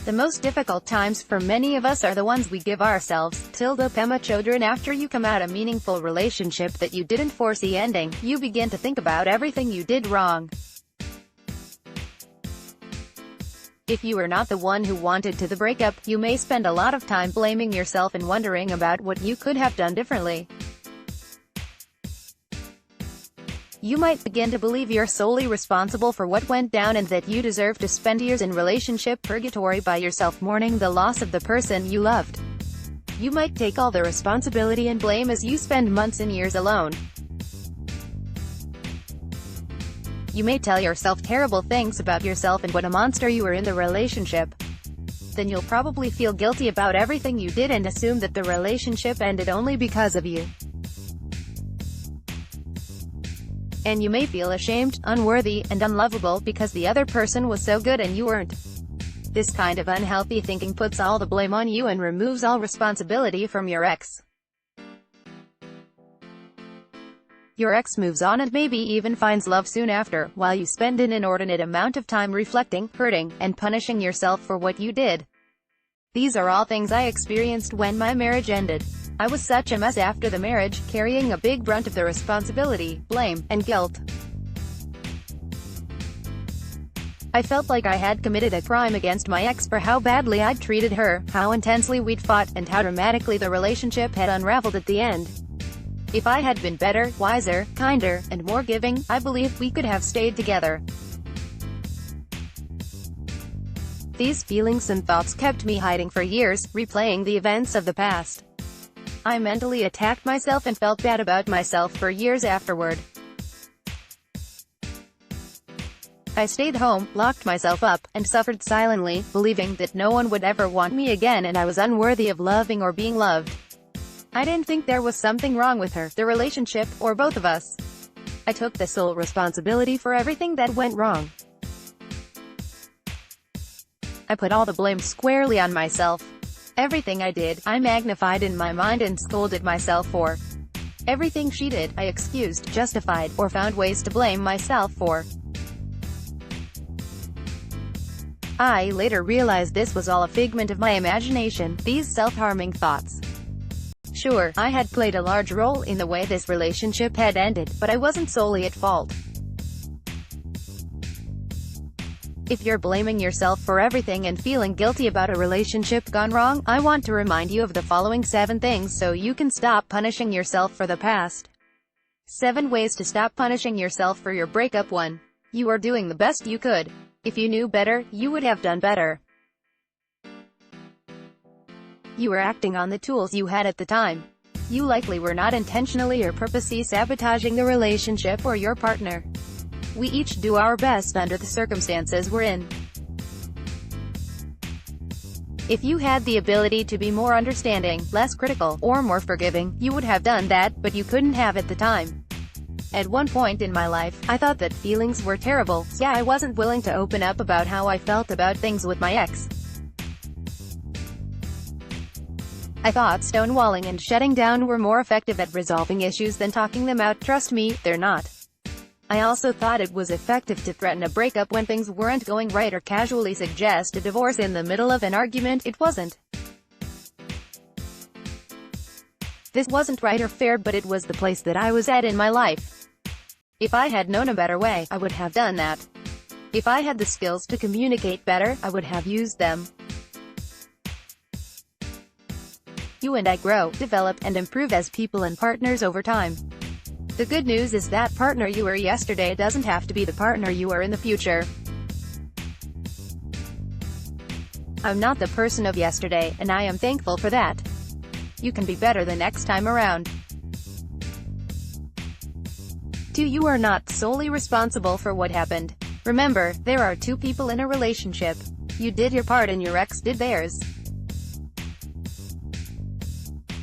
The most difficult times for many of us are the ones we give ourselves. Pema Chodron After you come out a meaningful relationship that you didn't foresee ending, you begin to think about everything you did wrong. If you are not the one who wanted to the breakup, you may spend a lot of time blaming yourself and wondering about what you could have done differently. You might begin to believe you're solely responsible for what went down and that you deserve to spend years in relationship purgatory by yourself mourning the loss of the person you loved. You might take all the responsibility and blame as you spend months and years alone. You may tell yourself terrible things about yourself and what a monster you were in the relationship. Then you'll probably feel guilty about everything you did and assume that the relationship ended only because of you. And you may feel ashamed, unworthy, and unlovable because the other person was so good and you weren't. This kind of unhealthy thinking puts all the blame on you and removes all responsibility from your ex. Your ex moves on and maybe even finds love soon after, while you spend an inordinate amount of time reflecting, hurting, and punishing yourself for what you did. These are all things I experienced when my marriage ended. I was such a mess after the marriage, carrying a big brunt of the responsibility, blame, and guilt. I felt like I had committed a crime against my ex for how badly I'd treated her, how intensely we'd fought, and how dramatically the relationship had unraveled at the end. If I had been better, wiser, kinder, and more giving, I believe we could have stayed together. These feelings and thoughts kept me hiding for years, replaying the events of the past. I mentally attacked myself and felt bad about myself for years afterward. I stayed home, locked myself up, and suffered silently, believing that no one would ever want me again and I was unworthy of loving or being loved. I didn't think there was something wrong with her, the relationship, or both of us. I took the sole responsibility for everything that went wrong. I put all the blame squarely on myself. Everything I did, I magnified in my mind and scolded myself for. Everything she did, I excused, justified, or found ways to blame myself for. I later realized this was all a figment of my imagination, these self-harming thoughts. Sure, I had played a large role in the way this relationship had ended, but I wasn't solely at fault. If you're blaming yourself for everything and feeling guilty about a relationship gone wrong, I want to remind you of the following 7 things so you can stop punishing yourself for the past. 7 ways to stop punishing yourself for your breakup. 1. You are doing the best you could. If you knew better, you would have done better. You were acting on the tools you had at the time. You likely were not intentionally or purposely sabotaging the relationship or your partner. We each do our best under the circumstances we're in. If you had the ability to be more understanding, less critical, or more forgiving, you would have done that, but you couldn't have at the time. At one point in my life, I thought that feelings were terrible, so I wasn't willing to open up about how I felt about things with my ex. I thought stonewalling and shutting down were more effective at resolving issues than talking them out. Trust me, they're not. I also thought it was effective to threaten a breakup when things weren't going right or casually suggest a divorce in the middle of an argument. It wasn't. This wasn't right or fair, but it was the place that I was at in my life. If I had known a better way, I would have done that. If I had the skills to communicate better, I would have used them. You and I grow, develop, and improve as people and partners over time. The good news is that partner you were yesterday doesn't have to be the partner you are in the future. I'm not the person of yesterday, and I am thankful for that. You can be better the next time around. 2. You are not solely responsible for what happened. Remember, there are 2 people in a relationship. You did your part and your ex did theirs.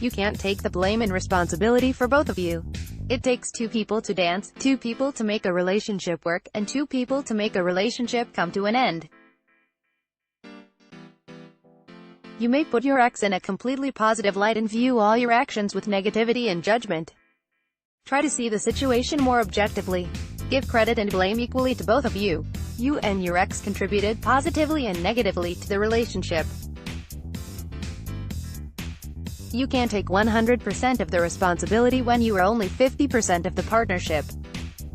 You can't take the blame and responsibility for both of you. It takes 2 people to dance, 2 people to make a relationship work, and 2 people to make a relationship come to an end. You may put your ex in a completely positive light and view all your actions with negativity and judgment. Try to see the situation more objectively. Give credit and blame equally to both of you. You and your ex contributed positively and negatively to the relationship. You can't take 100% of the responsibility when you are only 50% of the partnership.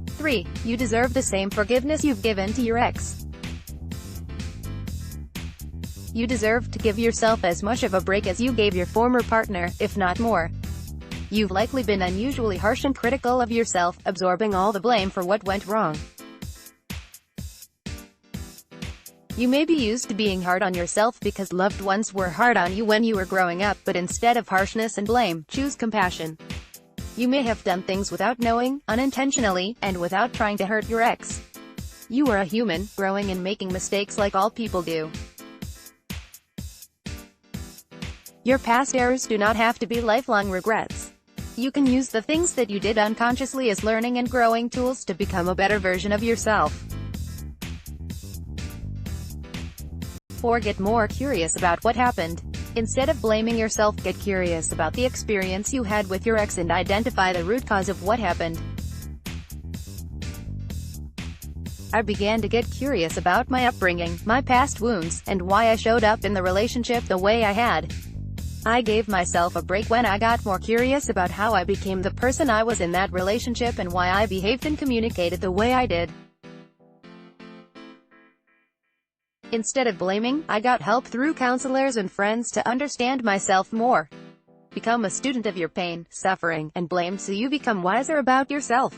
3. You deserve the same forgiveness you've given to your ex. You deserve to give yourself as much of a break as you gave your former partner, if not more. You've likely been unusually harsh and critical of yourself, absorbing all the blame for what went wrong. You may be used to being hard on yourself because loved ones were hard on you when you were growing up, but instead of harshness and blame, choose compassion. You may have done things without knowing, unintentionally, and without trying to hurt your ex. You are a human, growing and making mistakes like all people do. Your past errors do not have to be lifelong regrets. You can use the things that you did unconsciously as learning and growing tools to become a better version of yourself. 4. Get more curious about what happened. Instead of blaming yourself, get curious about the experience you had with your ex and identify the root cause of what happened. I began to get curious about my upbringing, my past wounds, and why I showed up in the relationship the way I had. I gave myself a break when I got more curious about how I became the person I was in that relationship and why I behaved and communicated the way I did. Instead of blaming, I got help through counselors and friends to understand myself more. Become a student of your pain, suffering, and blame so you become wiser about yourself.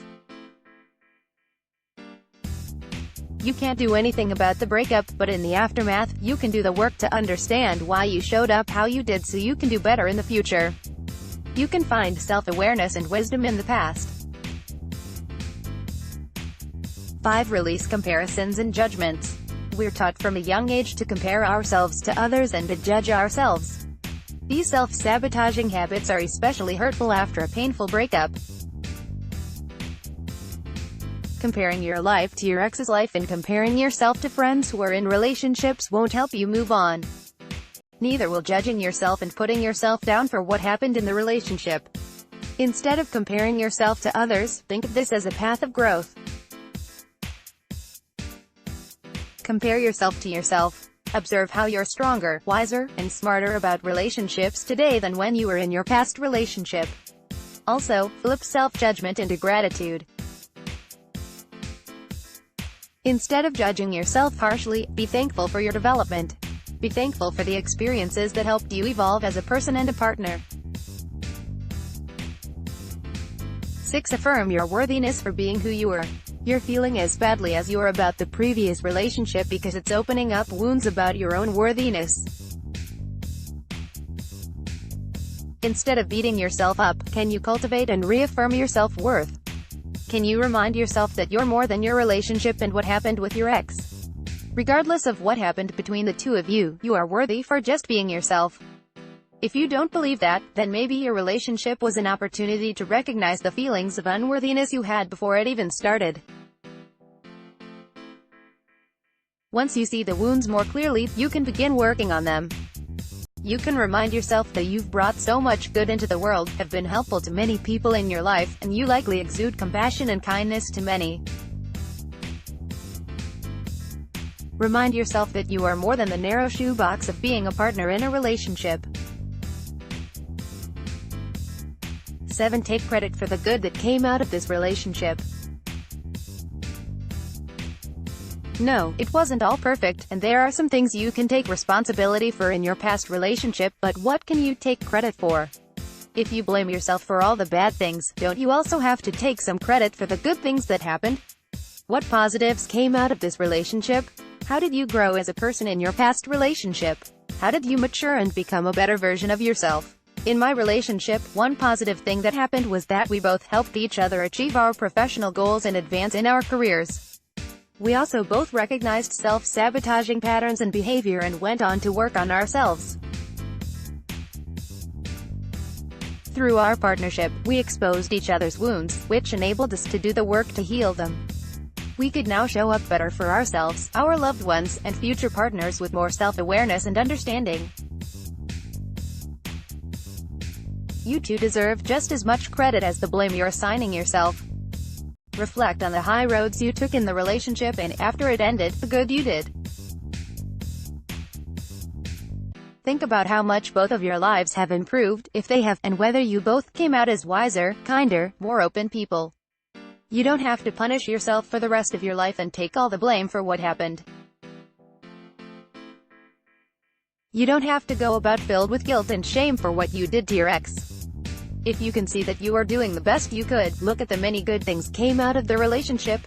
You can't do anything about the breakup, but in the aftermath, you can do the work to understand why you showed up how you did so you can do better in the future. You can find self-awareness and wisdom in the past. 5. Release comparisons and judgments. We're taught from a young age to compare ourselves to others and to judge ourselves. These self-sabotaging habits are especially hurtful after a painful breakup. Comparing your life to your ex's life and comparing yourself to friends who are in relationships won't help you move on. Neither will judging yourself and putting yourself down for what happened in the relationship. Instead of comparing yourself to others, think of this as a path of growth. Compare yourself to yourself. Observe how you're stronger, wiser, and smarter about relationships today than when you were in your past relationship. Also, flip self-judgment into gratitude. Instead of judging yourself harshly, be thankful for your development. Be thankful for the experiences that helped you evolve as a person and a partner. 6. Affirm your worthiness for being who you are. You're feeling as badly as you are about the previous relationship because it's opening up wounds about your own worthiness. Instead of beating yourself up, can you cultivate and reaffirm your self-worth? Can you remind yourself that you're more than your relationship and what happened with your ex? Regardless of what happened between the two of you, you are worthy for just being yourself. If you don't believe that, then maybe your relationship was an opportunity to recognize the feelings of unworthiness you had before it even started. Once you see the wounds more clearly, you can begin working on them. You can remind yourself that you've brought so much good into the world, have been helpful to many people in your life, and you likely exude compassion and kindness to many. Remind yourself that you are more than the narrow shoebox of being a partner in a relationship. 7. Take credit for the good that came out of this relationship. No, it wasn't all perfect, and there are some things you can take responsibility for in your past relationship, but what can you take credit for? If you blame yourself for all the bad things, don't you also have to take some credit for the good things that happened? What positives came out of this relationship? How did you grow as a person in your past relationship? How did you mature and become a better version of yourself? In my relationship, one positive thing that happened was that we both helped each other achieve our professional goals and advance in our careers. We also both recognized self-sabotaging patterns and behavior and went on to work on ourselves. Through our partnership, we exposed each other's wounds, which enabled us to do the work to heal them. We could now show up better for ourselves, our loved ones, and future partners with more self-awareness and understanding. You too deserve just as much credit as the blame you're assigning yourself. Reflect on the high roads you took in the relationship and, after it ended, the good you did. Think about how much both of your lives have improved, if they have, and whether you both came out as wiser, kinder, more open people. You don't have to punish yourself for the rest of your life and take all the blame for what happened. You don't have to go about filled with guilt and shame for what you did to your ex. If you can see that you are doing the best you could, look at the many good things came out of the relationship.